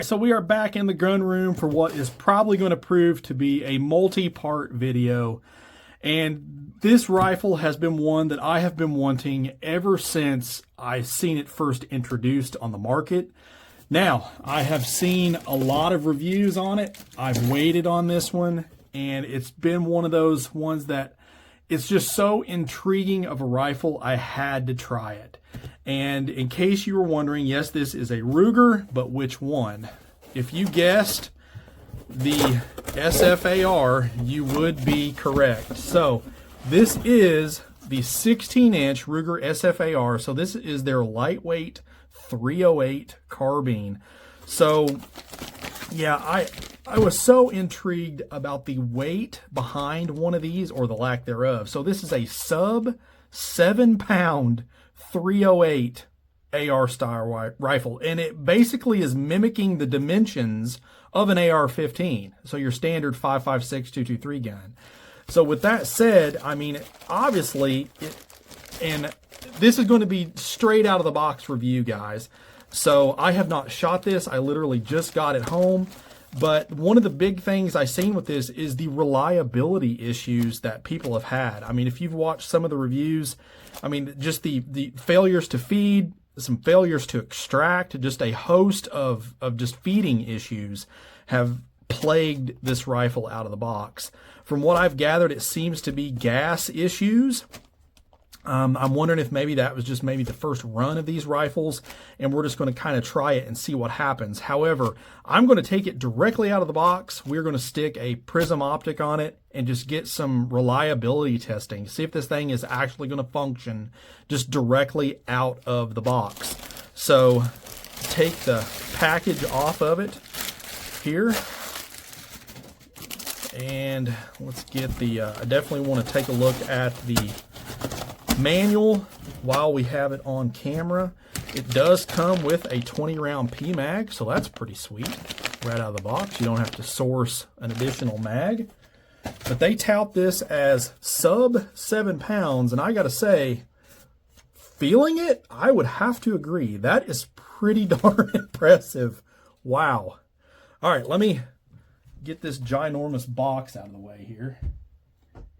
So we are back in the gun room for what is probably going to prove to be a multi-part video. And this rifle has been one that I have been wanting ever since I've seen it first introduced on the market. Now, I have seen a lot of reviews on it. I've waited on this one, and it's been one of those ones that it's just so intriguing of a rifle, I had to try it. And in case you were wondering, yes, this is a Ruger, but which one? If you guessed the SFAR, you would be correct. So this is the 16-inch Ruger SFAR. So this is their lightweight 308 carbine. So yeah, I was so intrigued about the weight behind one of these, or the lack thereof. So this is a sub 7-pound 308 AR style rifle, and it basically is mimicking the dimensions of an AR-15, so your standard 5.56 223 gun. So with that said, I mean, obviously, and this is going to be straight out of the box review, guys. So I have not shot this. I literally just got it home. But one of the big things I've seen with this is the reliability issues that people have had. I mean, if you've watched some of the reviews, I mean, just the failures to feed, some failures to extract, just a host of just feeding issues have plagued this rifle out of the box. From what I've gathered, it seems to be gas issues. I'm wondering if maybe that was just maybe the first run of these rifles, and we're just going to kind of try it and see what happens. However, I'm going to take it directly out of the box. We're going to stick a prism optic on it and just get some reliability testing. See if this thing is actually going to function just directly out of the box. So take the package off of it here. And let's get the, I definitely want to take a look at the manual while we have it on camera. It does come with a 20-round PMag, so that's pretty sweet right out of the box. You don't have to source an additional mag. But they tout this as sub 7 pounds, and I gotta say, feeling it, I would have to agree. That is pretty darn impressive. Wow. All right, let me get this ginormous box out of the way here,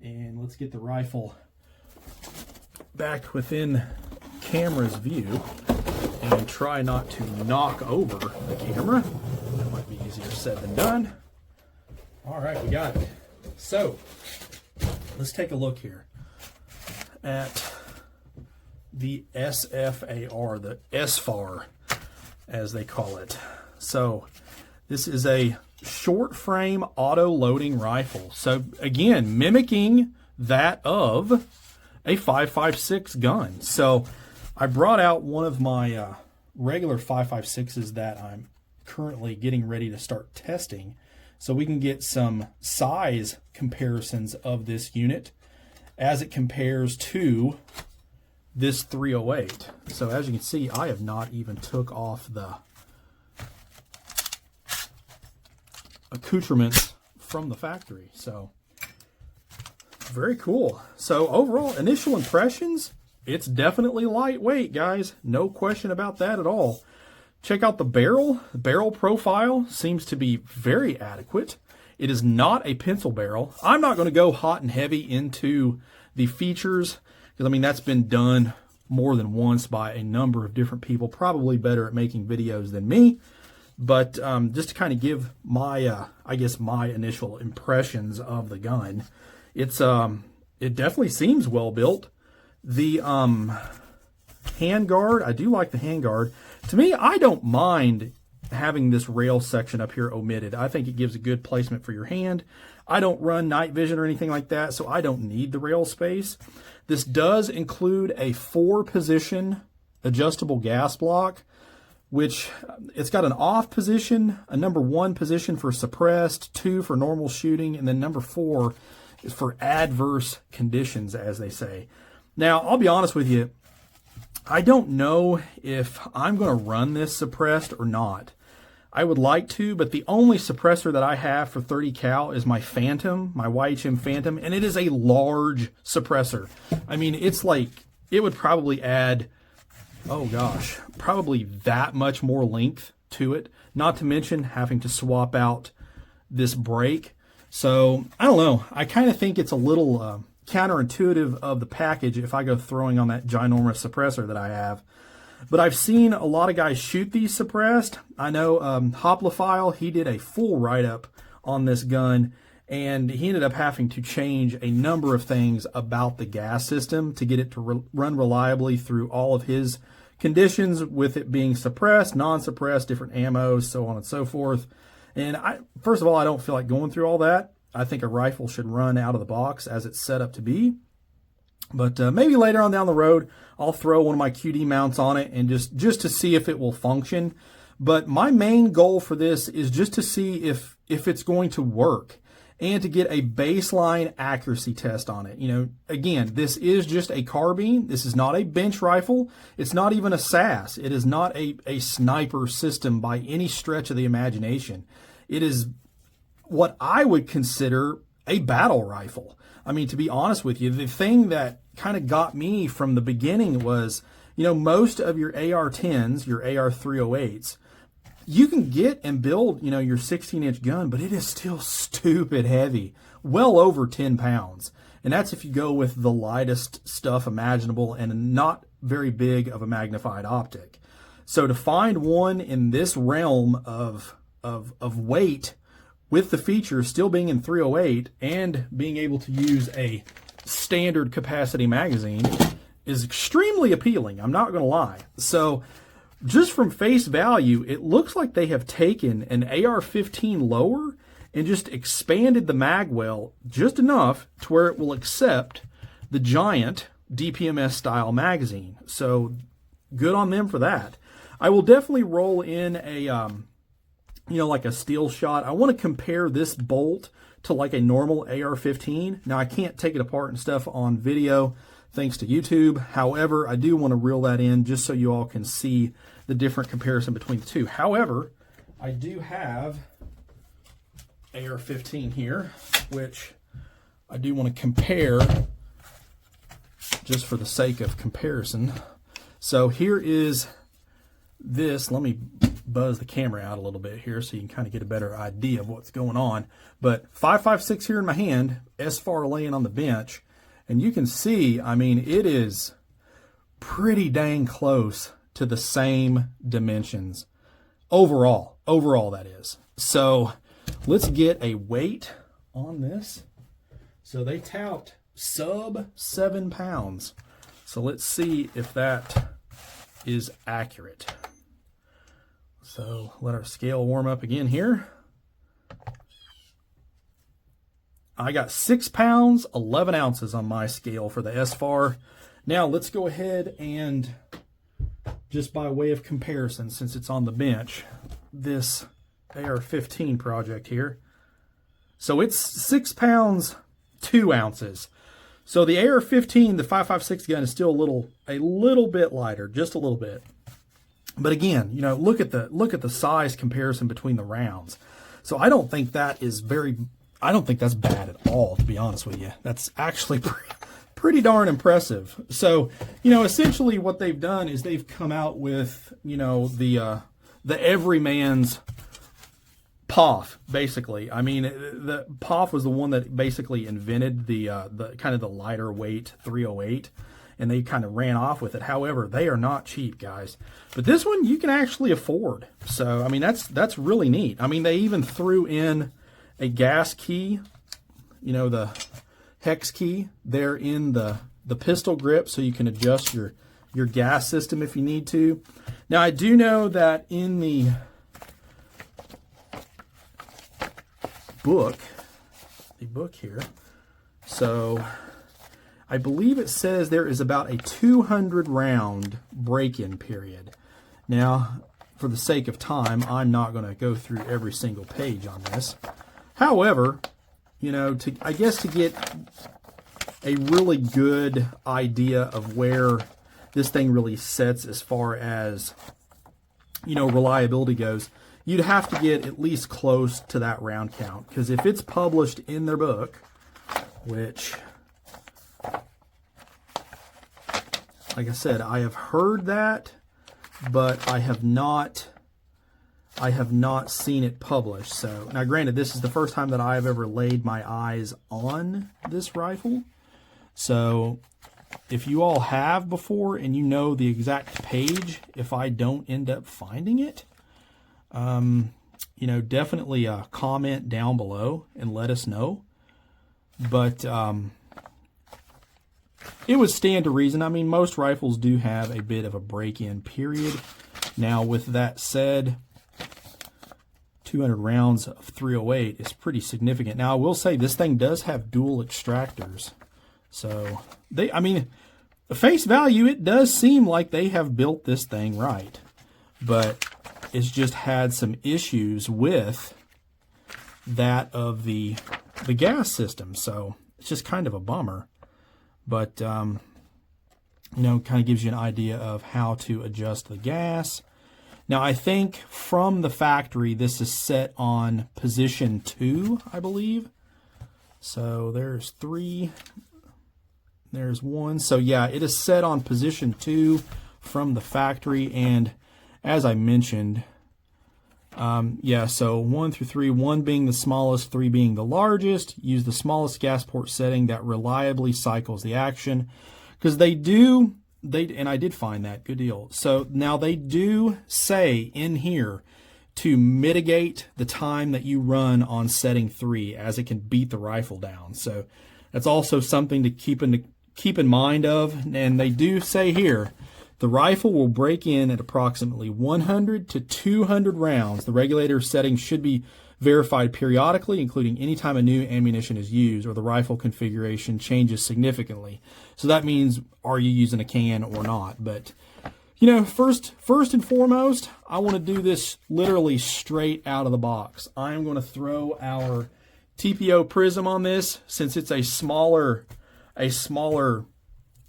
and let's get the rifle back within camera's view and try not to knock over the camera. That might be easier said than done. All right, we got it. So let's take a look here at the SFAR, the SFAR as they call it. So this is a short frame auto loading rifle. So again, mimicking that of a 5.56 gun. So I brought out one of my regular 5.56s that I'm currently getting ready to start testing, so we can get some size comparisons of this unit as it compares to this 308. So as you can see, I have not even took off the accoutrements from the factory. So very cool. So overall, initial impressions, it's definitely lightweight, guys. No question about that at all. Check out the barrel. The barrel profile seems to be very adequate. It is not a pencil barrel. I'm not going to go hot and heavy into the features, because I mean, that's been done more than once by a number of different people, probably better at making videos than me. But just to kind of give my, I guess, my initial impressions of the gun, it's it definitely seems well built. The handguard, I do like the handguard. To me, I don't mind having this rail section up here omitted. I think it gives a good placement for your hand. I don't run night vision or anything like that, so I don't need the rail space. This does include a 4-position adjustable gas block, which it's got an off position, a number 1 position for suppressed, 2 for normal shooting, and then number 4 is for adverse conditions, as they say. Now, I'll be honest with you, I don't know if I'm going to run this suppressed or not. I would like to, but the only suppressor that I have for 30 cal is my Phantom, my YHM Phantom, and it is a large suppressor. I mean, it's like, it would probably add, oh gosh, probably that much more length to it, not to mention having to swap out this brake. So I don't know. I kind of think it's a little counterintuitive of the package if I go throwing on that ginormous suppressor that I have. But I've seen a lot of guys shoot these suppressed. I know Hoplifile, he did a full write-up on this gun, and he ended up having to change a number of things about the gas system to get it to run reliably through all of his conditions, with it being suppressed, non-suppressed, different ammos, so on and so forth. And first of all, I don't feel like going through all that. I think a rifle should run out of the box as it's set up to be. But maybe later on down the road, I'll throw one of my QD mounts on it and just to see if it will function. But my main goal for this is just to see if it's going to work and to get a baseline accuracy test on it. You know, again, this is just a carbine. This is not a bench rifle. It's not even a SAS. It is not a sniper system by any stretch of the imagination. It is what I would consider a battle rifle. I mean, to be honest with you, the thing that kind of got me from the beginning was, you know, most of your AR-10s, your AR-308s, you can get and build, you know, your 16-inch gun, but it is still stupid heavy, well over 10 pounds. And that's if you go with the lightest stuff imaginable and not very big of a magnified optic. So to find one in this realm of weight, with the features still being in 308 and being able to use a standard capacity magazine, is extremely appealing. I'm not going to lie. So just from face value, it looks like they have taken an AR-15 lower and just expanded the mag well just enough to where it will accept the giant DPMS style magazine. So good on them for that. I will definitely roll in a you know, like a steel shot. I want to compare this bolt to like a normal AR-15. Now, I can't take it apart and stuff on video thanks to YouTube. However, I do want to reel that in just so you all can see the different comparison between the two. However, I do have AR-15 here, which I do want to compare just for the sake of comparison. So here is this. Let me buzz the camera out a little bit here so you can kind of get a better idea of what's going on. But 5.56 here in my hand, SFAR laying on the bench, and you can see, I mean, it is pretty dang close to the same dimensions overall that is. So let's get a weight on this. So they tout sub 7 pounds. So let's see if that is accurate. So let our scale warm up again here. I got 6 pounds, 11 ounces on my scale for the SFAR. Now let's go ahead and, just by way of comparison, since it's on the bench, this AR-15 project here. So it's 6 pounds, 2 ounces. So the AR-15, the 5.56 gun, is still a little bit lighter, just a little bit. But again, you know, look at the size comparison between the rounds. So I don't think that is I don't think that's bad at all, to be honest with you. That's actually pretty darn impressive. So, you know, essentially what they've done is they've come out with, you know, the everyman's POF, basically. I mean, the POF was the one that basically invented the kind of the lighter weight 308. And they kind of ran off with it. However, they are not cheap, guys. But this one you can actually afford. So, I mean, that's really neat. I mean, they even threw in a gas key, you know, the hex key there in the pistol grip, so you can adjust your gas system if you need to. Now, I do know that in the book here, so I believe it says there is about a 200 round break-in period. Now, for the sake of time, I'm not going to go through every single page on this. However, you know, I guess to get a really good idea of where this thing really sets as far as, you know, reliability goes, you'd have to get at least close to that round count. Because if it's published in their book, which, like I said, I have heard that, but I have not I have not seen it published. So now, granted, this is the first time that I have ever laid my eyes on this rifle. So if you all have before and you know the exact page, if I don't end up finding it, you know, definitely comment down below and let us know. But it would stand to reason. I mean, most rifles do have a bit of a break-in period. Now, with that said, 200 rounds of 308 is pretty significant. Now, I will say this thing does have dual extractors. So, I mean, the face value, it does seem like they have built this thing right. But it's just had some issues with that of the gas system. So, it's just kind of a bummer. But, you know, kind of gives you an idea of how to adjust the gas. Now, I think from the factory, this is set on position 2, I believe. So there's 3, there's 1. So yeah, it is set on position 2 from the factory. And as I mentioned, yeah, so 1 through 3, 1 being the smallest, 3 being the largest. Use the smallest gas port setting that reliably cycles the action. Because and I did find that, good deal. So now they do say in here to mitigate the time that you run on setting 3, as it can beat the rifle down. So that's also something to keep in mind of. And they do say here, the rifle will break in at approximately 100 to 200 rounds. The regulator setting should be verified periodically, including any time a new ammunition is used or the rifle configuration changes significantly. So that means, are you using a can or not? But, you know, first and foremost, I want to do this literally straight out of the box. I am going to throw our TPO prism on this, since it's a smaller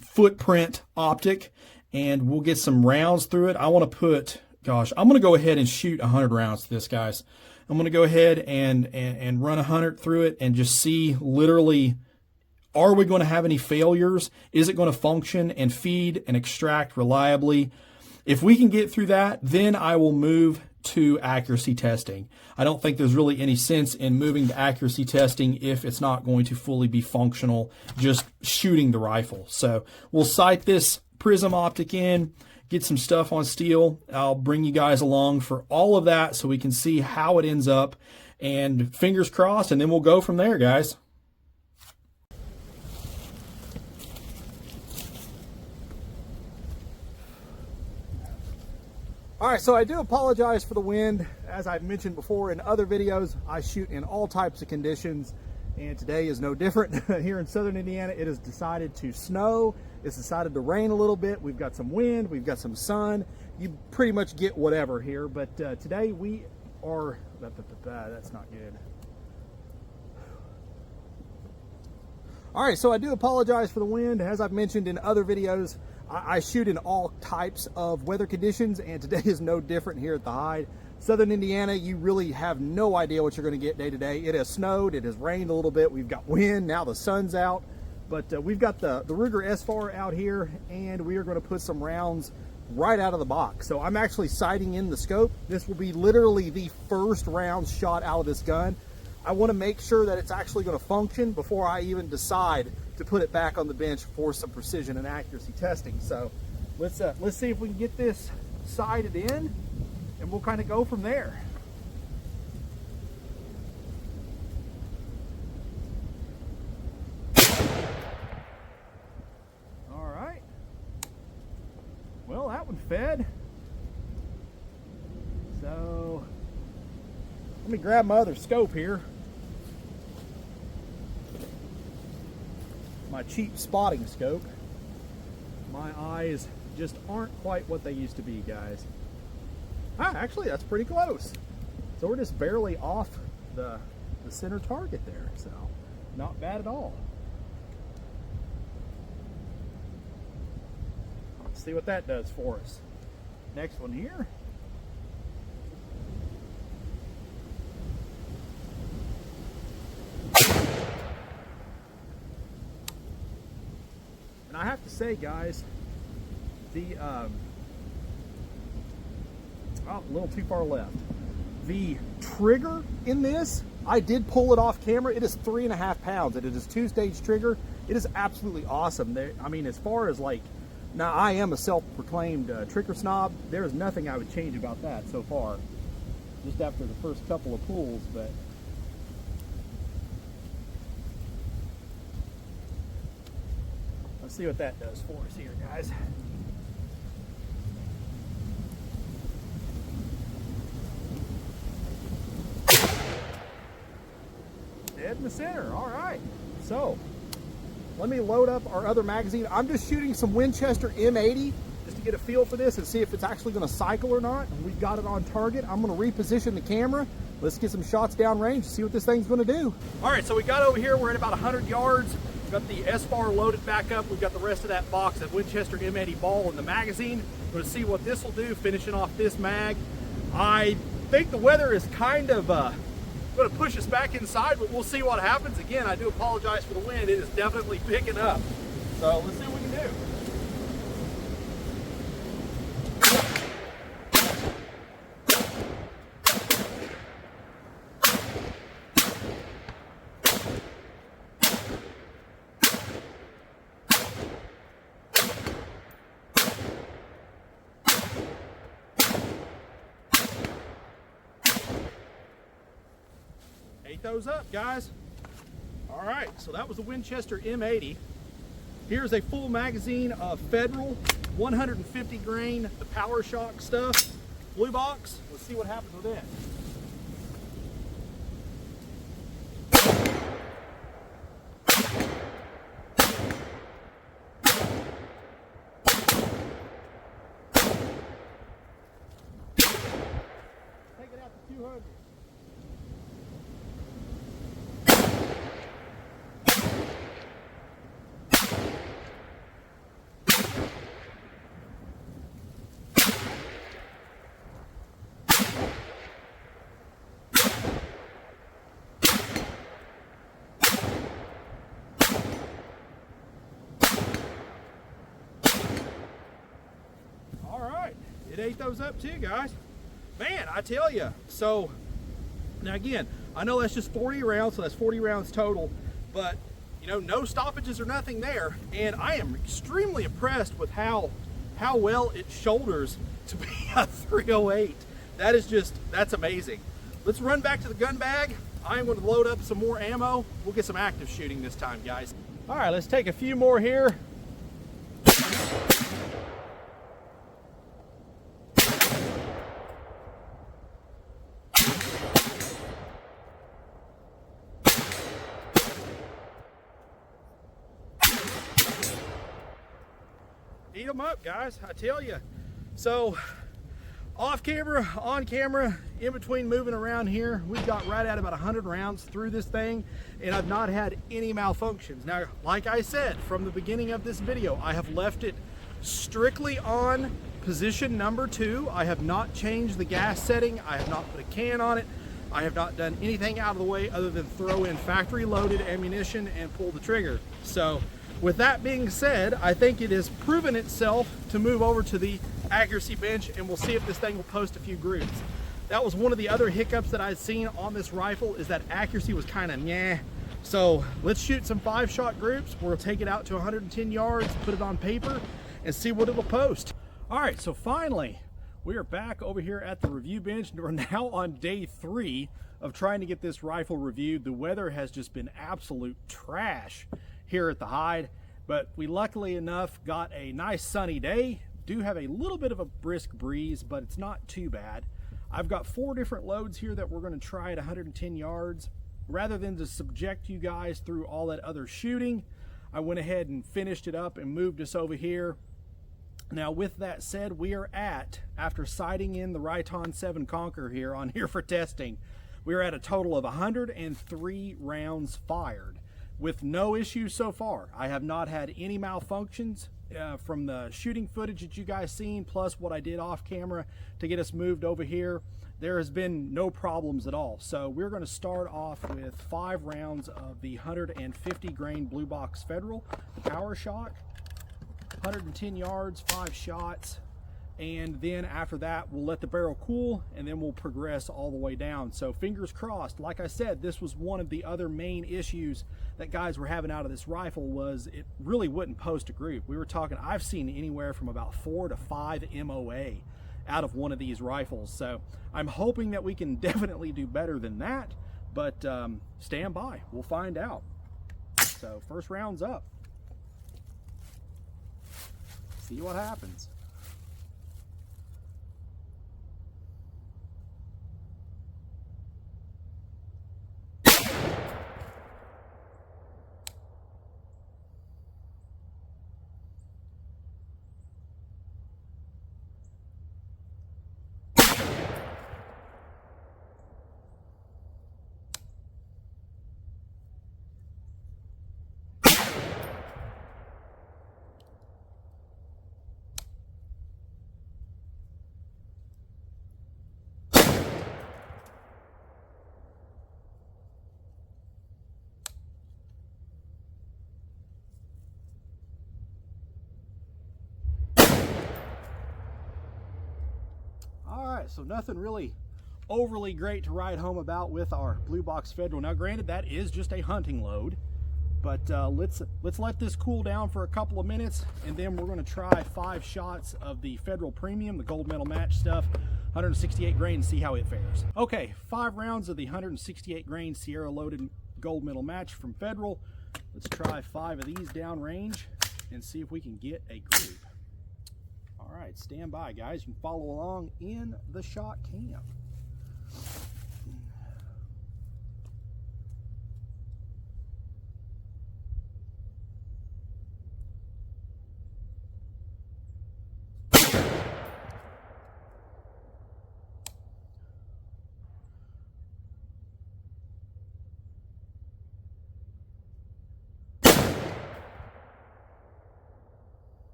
footprint optic, and we'll get some rounds through it. I want to put, gosh, I'm going to go ahead and shoot 100 rounds to this, guys. I'm going to go ahead and run 100 through it and just see literally, are we going to have any failures? Is it going to function and feed and extract reliably? If we can get through that, then I will move to accuracy testing. I don't think there's really any sense in moving to accuracy testing if it's not going to fully be functional, just shooting the rifle. So we'll sight this prism optic in, get some stuff on steel. I'll bring you guys along for all of that so we can see how it ends up, and fingers crossed, and then we'll go from there, guys. All right, so I do apologize for the wind. As I've mentioned before in other videos, I shoot in all types of conditions, and today is no different. Here in southern Indiana, it has decided to snow. It's decided to rain a little bit. We've got some wind, we've got some sun. You pretty much get whatever here, but today we are, that's not good. All right, so I do apologize for the wind. As I've mentioned in other videos, I shoot in all types of weather conditions, and today is no different here at the Hyde. Southern Indiana, you really have no idea what you're going to get day to day. It has snowed, it has rained a little bit, we've got wind, now the sun's out. But we've got the Ruger SFAR out here, and we are going to put some rounds right out of the box. So I'm actually sighting in the scope. This will be literally the first round shot out of this gun. I want to make sure that it's actually going to function before I even decide to put it back on the bench for some precision and accuracy testing. So let's see if we can get this sighted in, and we'll kind of go from there. All right. Well, that one fed. So let me grab my other scope here. My cheap spotting scope. My eyes just aren't quite what they used to be, guys. Ah, actually, that's pretty close. So we're just barely off the center target there, so not bad at all. Let's see what that does for us. Next one here. And I have to say, guys, the oh, a little too far left. The trigger in this, I did pull it off camera. It is 3.5 pounds, and it is 2-stage trigger. It is absolutely awesome. I mean, as far as like, now I am a self-proclaimed trigger snob. There is nothing I would change about that so far, just after the first couple of pulls, but let's see what that does for us here, guys. Dead in the center. All right. So let me load up our other magazine. I'm just shooting some Winchester M80 just to get a feel for this and see if it's actually going to cycle or not. And we've got it on target. I'm going to reposition the camera. Let's get some shots downrange and see what this thing's going to do. All right, so we got over here. We're at about 100 yards. We've got the SFAR loaded back up. We've got the rest of that box of Winchester M80 ball in the magazine. We're going to see what this will do, finishing off this mag. I think the weather is kind of going to push us back inside, but we'll see what happens. Again, I do apologize for the wind. It is definitely picking up. So let's see what we can do. Ate those up, guys. All right, so that was the Winchester M80. Here's a full magazine of Federal 150 grain, the Power Shock stuff, blue box. Let's see what happens with it. Take it out to 200. It ate those up too, guys. Man, I tell you. So now again, I know that's just 40 rounds, so that's 40 rounds total, but you know, no stoppages or nothing there. And I am extremely impressed with how well it shoulders to be a 308. That is just, that's amazing. Let's run back to the gun bag. I'm going to load up some more ammo. We'll get some active shooting this time, guys. All right, let's take a few more here. Eat them up, guys, I tell you. So off camera, on camera, in between moving around here, we've got right at about 100 rounds through this thing, and I've not had any malfunctions. Now, like I said from the beginning of this video, I have left it strictly on position number 2. I have not changed the gas setting. I have not put a can on it. I have not done anything out of the way other than throw in factory loaded ammunition and pull the trigger. So with that being said, I think it has proven itself to move over to the accuracy bench, and we'll see if this thing will post a few groups. That was one of the other hiccups that I'd seen on this rifle, is that accuracy was kind of nyeh. So let's shoot some 5-shot groups. We'll take it out to 110 yards, put it on paper, and see what it'll post. All right, so finally, we are back over here at the review bench. We're now on day 3 of trying to get this rifle reviewed. The weather has just been absolute trash here at the hide, but we luckily enough got a nice sunny day. Do have a little bit of a brisk breeze, but it's not too bad. I've got 4 different loads here that we're going to try at 110 yards. Rather than to subject you guys through all that other shooting, I went ahead and finished it up and moved us over here. Now with that said, we are at, after sighting in the Riton 7 Conquer here on here for testing, we're at a total of 103 rounds fired with no issues so far. I have not had any malfunctions from the shooting footage that you guys seen, plus what I did off camera to get us moved over here. There has been no problems at all. So we're going to start off with 5 rounds of the 150 grain blue box Federal Power Shock, 110 yards, 5 shots. and then after that we'll let the barrel cool, and then we'll progress all the way down. So fingers crossed. Like I said, this was one of the other main issues that guys were having out of this rifle, was it really wouldn't post a group. We were talking, I've seen anywhere from about 4 to 5 MOA out of one of these rifles. So I'm hoping that we can definitely do better than that, but stand by, we'll find out. So first round's up. See what happens. So nothing really overly great to write home about with our Blue Box Federal. Now granted, that is just a hunting load, but let's let this cool down for a couple of minutes, and then we're going to try 5 shots of the Federal Premium, the gold medal match stuff, 168 grain, and see how it fares. Okay, 5 rounds of the 168 grain Sierra loaded gold medal match from Federal. Let's try 5 of these downrange and see if we can get a group. All right, stand by, guys. You can follow along in the shot cam.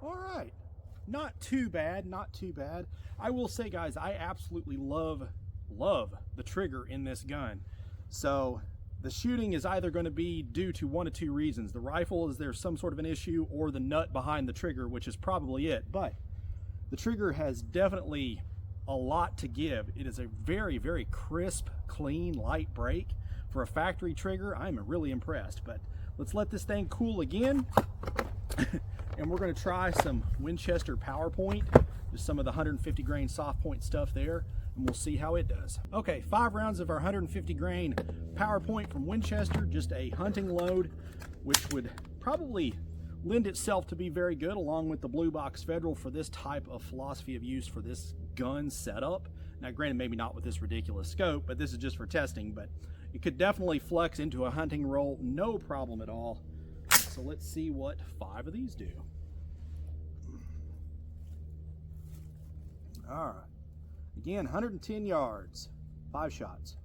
All right, not too bad, not too bad. I will say, guys, I absolutely love the trigger in this gun. So the shooting is either going to be due to one of 2 reasons. The rifle, is there some sort of an issue, or the nut behind the trigger, which is probably it. But the trigger has definitely a lot to give. It is a very, very crisp, clean, light break. For a factory trigger, I'm really impressed. But let's let this thing cool again. And we're going to try some Winchester PowerPoint, just some of the 150 grain soft point stuff there, and we'll see how it does. Okay, 5 rounds of our 150 grain PowerPoint from Winchester, just a hunting load, which would probably lend itself to be very good along with the Blue Box Federal for this type of philosophy of use for this gun setup. Now granted, maybe not with this ridiculous scope, but this is just for testing, but it could definitely flex into a hunting role, no problem at all. So let's see what 5 of these do. All right. Again, 110 yards, 5 shots.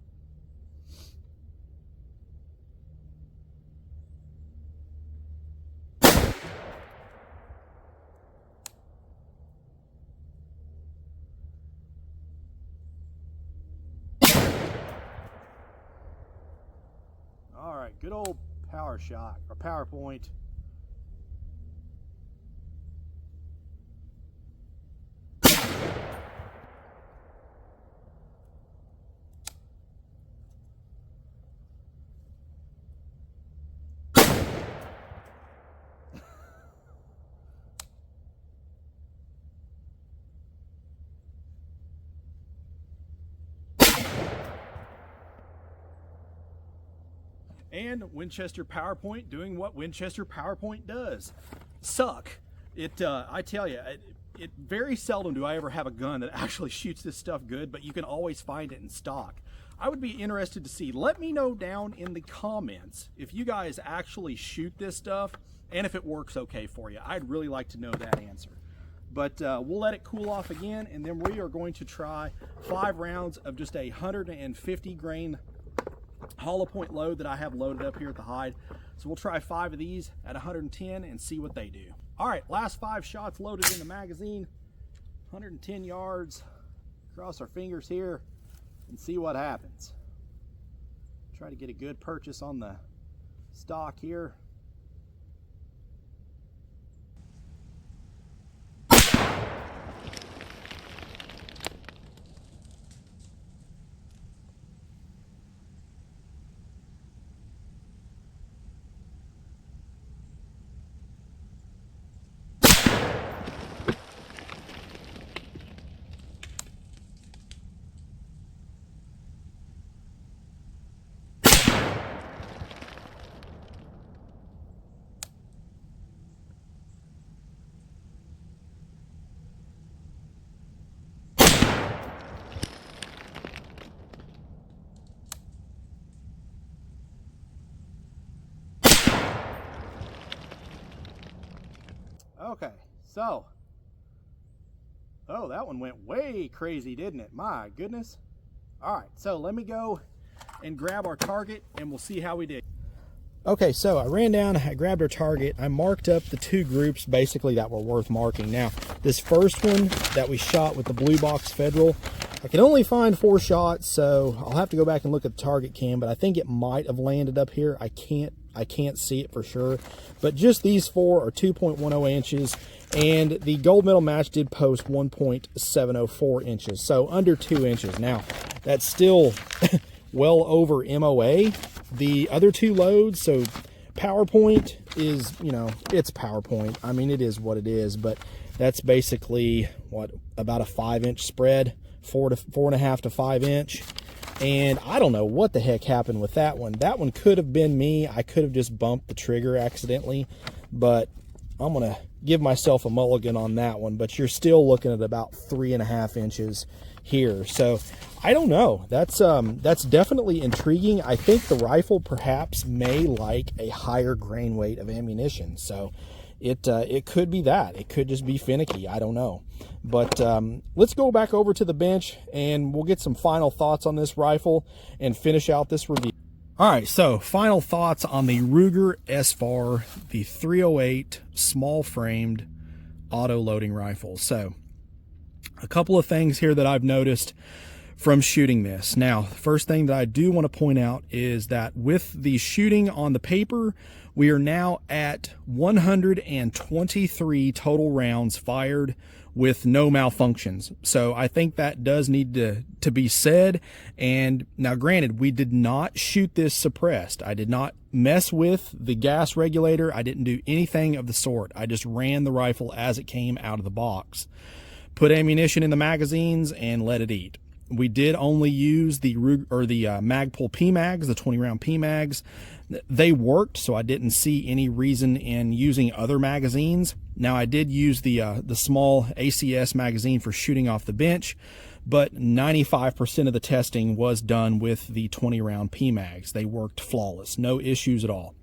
All right, good old power shot, or PowerPoint. And Winchester PowerPoint doing what Winchester PowerPoint does. Suck. I tell you, it very seldom do I ever have a gun that actually shoots this stuff good, but you can always find it in stock. I would be interested to see, let me know down in the comments if you guys actually shoot this stuff and if it works okay for you. I'd really like to know that answer. But we'll let it cool off again, and then we are going to try 5 rounds of just a 150 grain hollow point load that I have loaded up here at the hide. So we'll try 5 of these at 110 and see what they do. All right, last 5 shots loaded in the magazine. 110 yards. Cross our fingers here and see what happens. Try to get a good purchase on the stock here. Okay, so, oh, that one went way crazy, didn't it? My goodness. All right, so let me go and grab our target and we'll see how we did. Okay, so I ran down, I grabbed our target, I marked up the 2 groups basically that were worth marking. Now, this first one that we shot with the Blue Box Federal, I can only find 4 shots, so I'll have to go back and look at the target cam, but I think it might have landed up here. I can't see it for sure, but just these 4 are 2.10 inches, and the gold medal match did post 1.704 inches, so under 2 inches. Now, that's still well over MOA. The other 2 loads, so PowerPoint is, you know, it's PowerPoint. I mean, it is what it is, but that's basically, what, about a 5-inch spread, 4.5 to 5 inch. And I don't know what the heck happened with that one. That one could have been me. I could have just bumped the trigger accidentally, but I'm going to give myself a mulligan on that one. But you're still looking at about 3.5 inches here. So I don't know. That's definitely intriguing. I think the rifle perhaps may like a higher grain weight of ammunition. So it could be that. It could just be finicky. I don't know. But let's go back over to the bench and we'll get some final thoughts on this rifle and finish out this review. All right, so final thoughts on the Ruger SFAR, the 308 small framed auto loading rifle. So a couple of things here that I've noticed from shooting this. Now, the first thing that I do want to point out is that with the shooting on the paper, we are now at 123 total rounds fired with no malfunctions. So I think that does need to be said. And now granted, we did not shoot this suppressed. I did not mess with the gas regulator. I didn't do anything of the sort. I just ran the rifle as it came out of the box, put ammunition in the magazines and let it eat. We did only use the Magpul PMags, the 20-round PMags. They worked, so I didn't see any reason in using other magazines. Now, I did use the small ACS magazine for shooting off the bench, but 95% of the testing was done with the 20-round PMags. They worked flawless, no issues at all.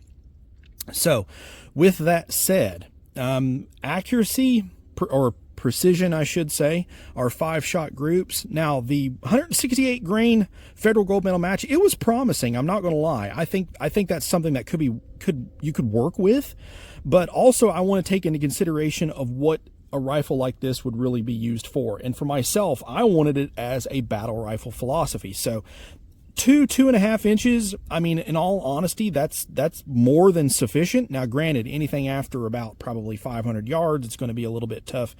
So, with that said, accuracy or precision, I should say, are 5-shot groups. Now, the 168 grain Federal Gold Medal match, it was promising. I'm not going to lie. I think that's something that you could work with, but also I want to take into consideration of what a rifle like this would really be used for. And for myself, I wanted it as a battle rifle philosophy. So 2.5 inches, I mean, in all honesty, that's more than sufficient. Now, granted, anything after about probably 500 yards, it's going to be a little bit tough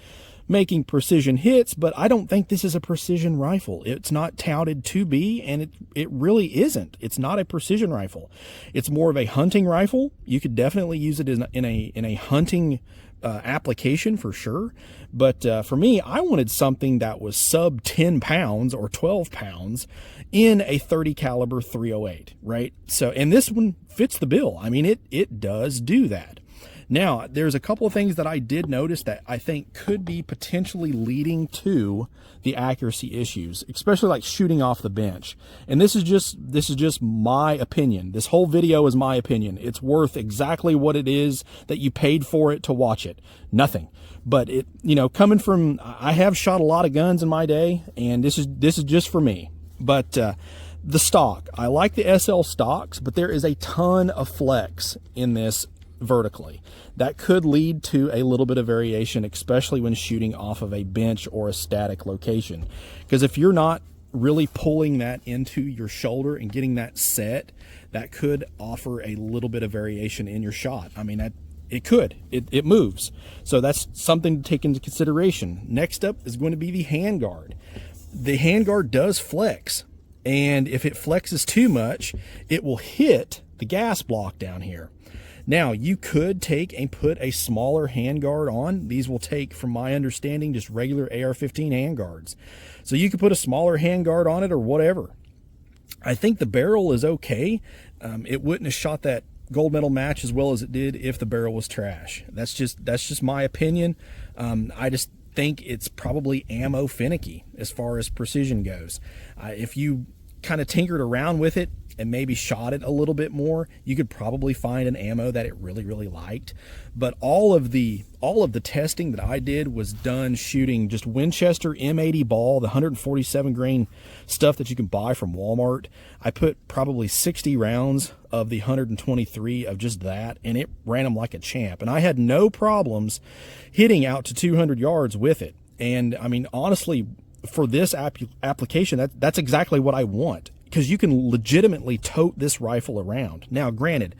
making precision hits, but I don't think this is a precision rifle. It's not touted to be, and it really isn't. It's not a precision rifle. It's more of a hunting rifle. You could definitely use it in a hunting application for sure. But for me, I wanted something that was sub 10 pounds or 12 pounds in a 30 caliber 308, right? So, and this one fits the bill. I mean, it does do that. Now, there's a couple of things that I did notice that I think could be potentially leading to the accuracy issues, especially like shooting off the bench. And this is just my opinion. This whole video is my opinion. It's worth exactly what it is that you paid for it to watch it. Nothing. But it, you know, coming from, I have shot a lot of guns in my day, and this is just for me. But The stock. I like the SL stocks, but there is a ton of flex in this vertically. That could lead to a little bit of variation, especially when shooting off of a bench or a static location. Because if you're not really pulling that into your shoulder and getting that set, that could offer a little bit of variation in your shot. I mean, it moves. So that's something to take into consideration. Next up is going to be the handguard. The handguard does flex, and if it flexes too much, it will hit the gas block down here. Now, you could take and put a smaller handguard on. These will take, from my understanding, just regular AR-15 handguards. So you could put a smaller handguard on it or whatever. I think the barrel is okay. It wouldn't have shot that gold medal match as well as it did if the barrel was trash. That's just my opinion. I just think it's probably ammo finicky as far as precision goes. If you kind of tinkered around with it and maybe shot it a little bit more, you could probably find an ammo that it really liked. But all of the testing that I did was done shooting just Winchester M80 ball, the 147 grain stuff that you can buy from Walmart. I put probably 60 rounds of the 123 of just that, and it ran them like a champ. And I had no problems hitting out to 200 yards with it. And I mean, honestly, for this application, that's exactly what I want, because you can legitimately tote this rifle around. Now, granted,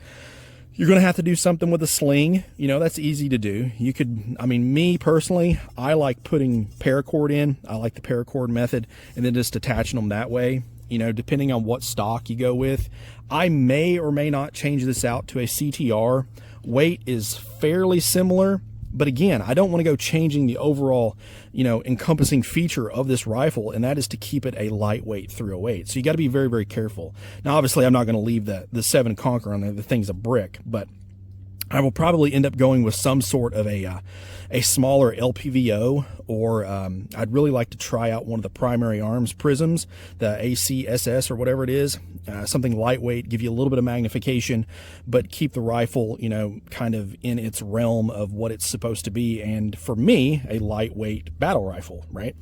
you're going to have to do something with a sling. You know, that's easy to do. You could, I mean, me personally, I like putting paracord in. I like the paracord method, and then just attaching them that way. You know, depending on what stock you go with. I may or may not change this out to a CTR. Weight is fairly similar, but again, I don't want to go changing the overall, you know, encompassing feature of this rifle, and that is to keep it a lightweight 308. So you got to be very careful. Now, obviously, I'm not going to leave the 7 Conqueror on there. The thing's a brick, but I will probably end up going with some sort of a smaller LPVO, or I'd really like to try out one of the Primary Arms prisms, the ACSS or whatever it is, something lightweight, give you a little bit of magnification, but keep the rifle, you know, kind of in its realm of what it's supposed to be. And for me, a lightweight battle rifle, right?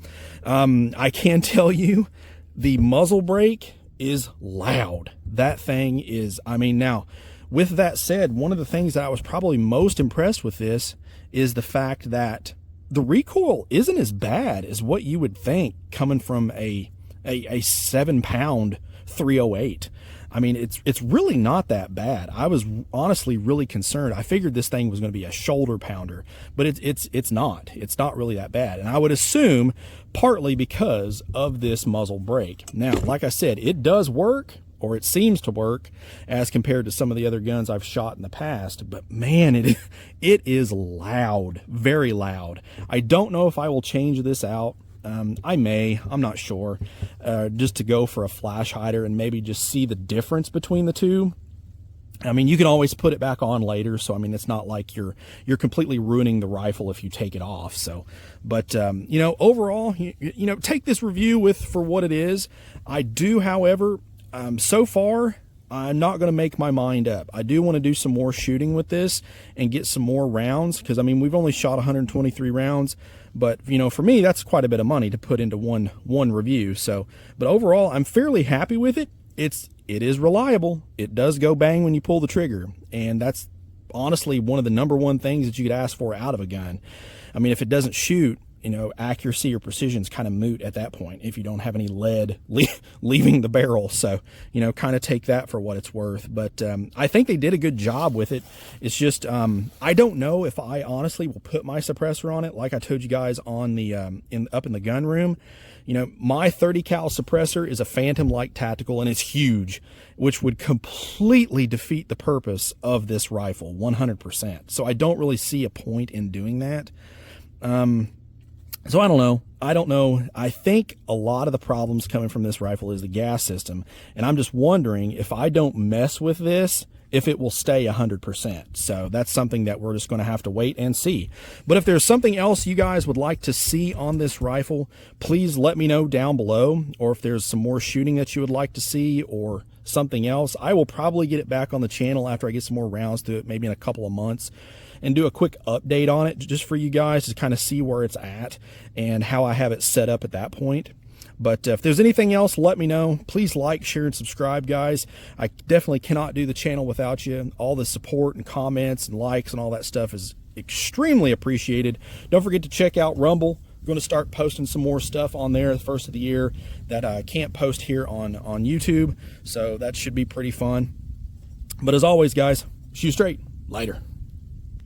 I can tell you the muzzle brake is loud. That thing is, I mean, now, with that said, one of the things that I was probably most impressed with this is the fact that the recoil isn't as bad as what you would think coming from a 7-pound 308. I mean, it's really not that bad. I was honestly really concerned. I figured this thing was going to be a shoulder pounder, but it's not. It's not really that bad. And I would assume partly because of this muzzle brake. Now, like I said, it does work, or it seems to work, as compared to some of the other guns I've shot in the past. But man, it is loud, very loud. I don't know if I will change this out. I may, I'm not sure, just to go for a flash hider and maybe just see the difference between the two. I mean, you can always put it back on later, so I mean, it's not like you're completely ruining the rifle if you take it off. So, but you know, overall, you know, take this review for what it is. I do, however, so far, I'm not going to make my mind up. I do want to do some more shooting with this and get some more rounds, because I mean, we've only shot 123 rounds, but you know, for me, that's quite a bit of money to put into one review. So, but overall, I'm fairly happy with it. It is reliable. It does go bang when you pull the trigger, and that's honestly one of the #1 things that you could ask for out of a gun. I mean, if it doesn't shoot, you know, accuracy or precision is kind of moot at that point if you don't have any lead leaving the barrel. So, you know, kind of take that for what it's worth. But I think they did a good job with it. It's just, I don't know if I honestly will put my suppressor on it. Like I told you guys on the up in the gun room, you know, my 30 cal suppressor is a Phantom Light Tactical, and it's huge, which would completely defeat the purpose of this rifle 100%. So I don't really see a point in doing that. So I don't know. I think a lot of the problems coming from this rifle is the gas system. And I'm just wondering if I don't mess with this, if it will stay 100%. So that's something that we're just going to have to wait and see. But if there's something else you guys would like to see on this rifle, please let me know down below. Or if there's some more shooting that you would like to see, or something else, I will probably get it back on the channel after I get some more rounds to it, maybe in a couple of months, and do a quick update on it just for you guys to kind of see where it's at and how I have it set up at that point. But if there's anything else, let me know. Please like, share, and subscribe, guys. I definitely cannot do the channel without you. All the support and comments and likes and all that stuff is extremely appreciated. Don't forget to check out Rumble. I'm going to start posting some more stuff on there the first of the year that I can't post here on YouTube. So that should be pretty fun. But as always, guys, shoot straight. Later.